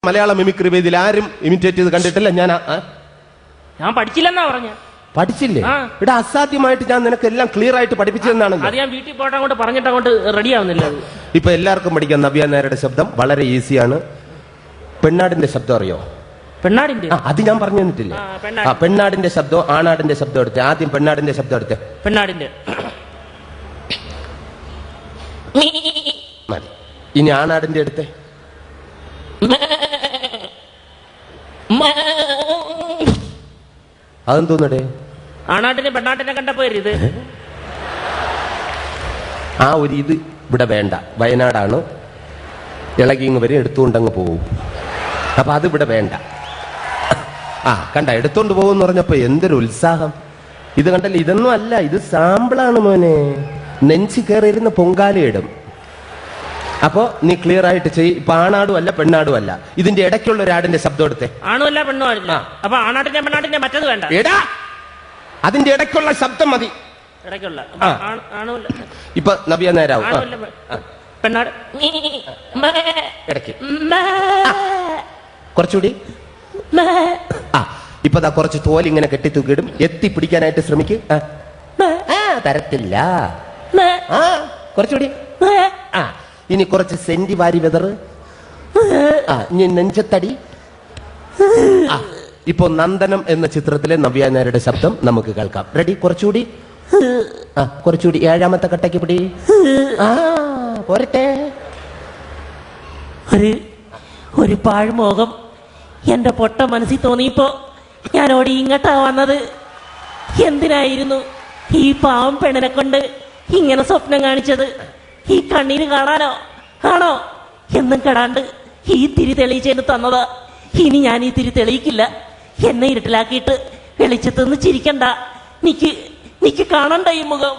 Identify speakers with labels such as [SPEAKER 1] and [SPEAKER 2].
[SPEAKER 1] മലയാള mimicry വേദിയിൽ ആരും imitate ചെയ്ത് കണ്ടിട്ടില്ല.
[SPEAKER 2] ഞാൻ പഠിച്ചില്ലെന്നാ പറഞ്ഞ.
[SPEAKER 1] പഠിച്ചില്ലേ? ഇവിടെ അസാധ്യമായിട്ട് ഞാൻ നിനക്ക് എല്ലാം ക്ലിയർ ആയിട്ട് പഠിപ്പിച്ചതെന്നാണ്.
[SPEAKER 2] അത് ഞാൻ വീട്ടിൽ പോയിട്ട് അങ്ങോട്ട് പറഞ്ഞിട്ട് അങ്ങോട്ട് റെഡി ആവുന്നില്ല.
[SPEAKER 1] ഇപ്പൊ എല്ലാവർക്കും പഠിക്കാം. നവ്യ നായരുടെ ശബ്ദം വളരെ ഈസിയാണ്. പെണ്ണാടിന്റെ ശബ്ദം അറിയോ?
[SPEAKER 2] പെണ്ണാടിന്റെ
[SPEAKER 1] അത് ഞാൻ പറഞ്ഞു തന്നിട്ടില്ലേ? പെണ്ണാടിന്റെ ശബ്ദം ആണാടിന്റെ ശബ്ദം എടുത്തേ. ആദ്യം പെണ്ണാടിന്റെ ശബ്ദം എടുത്തേ.
[SPEAKER 2] പെണ്ണാടിന്റെ
[SPEAKER 1] മതി. ഇനി ആണാടിന്റെ എടുത്തേ. അതെന്തോന്നടേ?
[SPEAKER 2] ആണാട്ടിനെ പെണ്ണാട്ടിനെ കണ്ടപ്പോ ഇത്
[SPEAKER 1] ആ ഒരു ഇത് ഇവിടെ വേണ്ട. വയനാടാണ്. ഇളകിങ് വരെ എടുത്തുകൊണ്ടങ്ങ് പോവും. അപ്പൊ അത് ഇവിടെ വേണ്ട. കണ്ട, എടുത്തോണ്ട് പോകുമെന്ന് പറഞ്ഞപ്പോ എന്തൊരു ഉത്സാഹം. ഇത് കണ്ടല്ലേ? ഇതൊന്നും അല്ല, ഇത് സാമ്പിളാണ് മോനെ. നെഞ്ചി കയറിയിരുന്ന് പൊങ്കാലയിടും. അപ്പോ നീ ക്ലിയർ ആയിട്ട് ചെയ്യും. ഇപ്പൊ ആണാടും അല്ല പെണ്ണാടും അല്ല. ഇതിന്റെ ഇടയ്ക്കുള്ള ഒരാടിന്റെ ശബ്ദം എടുത്തേ.
[SPEAKER 2] ആണുമല്ല പെണ്ണും അല്ല. അപ്പൊ ആണാട്ടിന്റെ പെണ്ണാട്ടിന്റെ മറ്റത് വേണ്ട.
[SPEAKER 1] എടാ, അതിന്റെ ഇടയ്ക്കുള്ള ശബ്ദം മതി.
[SPEAKER 2] ഇടയ്ക്കുള്ള
[SPEAKER 1] ഇപ്പൊ നവ്യ നേരാവും.
[SPEAKER 2] പെണ്ണാട്
[SPEAKER 1] ഇടയ്ക്ക് കുറച്ചുകൂടി. ഇപ്പൊ കുറച്ച് തോൽ ഇങ്ങനെ കെട്ടിത്തൂക്കിയിടും. എത്തി പിടിക്കാനായിട്ട് ശ്രമിക്കും. തരത്തില്ല. കുറച്ചുകൂടി. ഇനി കുറച്ച് സെന്റി വാരി വെതറ്. ഇനി നെഞ്ചത്തടി. ഇപ്പൊ നന്ദനം എന്ന ചിത്രത്തിലെ നവ്യ നായരുടെ ശബ്ദം നമുക്ക് കേൾക്കാം. റെഡി? കുറച്ചുകൂടി. കുറച്ചുകൂടി. ഏഴാമത്തെ കട്ടയ്ക്ക് പിടി. പോരട്ടെ.
[SPEAKER 2] ഒരു പാഴ്മോഹം എന്റെ പൊട്ട മനസ്സിൽ തോന്നിയപ്പോ ഞാൻ ഓടി ഇങ്ങോട്ടാ വന്നത്. എന്തിനായിരുന്നു ഈ പാവം പെണ്ണിനെ കൊണ്ട് ഇങ്ങനെ സ്വപ്നം കാണിച്ചത്? ഈ കണ്ണീര് കാണാനോ ആണോ? എന്നും കെടാണ്ട് ഈ തിരി തെളിയിച്ചതിന് തന്നതാ. ഇനി ഞാൻ ഈ തിരി തെളിയിക്കില്ല. എന്നെ ഇരുട്ടിലാക്കിയിട്ട് വെളിച്ചത്തുനിന്ന് ചിരിക്കണ്ട. നിക്ക് കാണണ്ട ഈ മുഖം.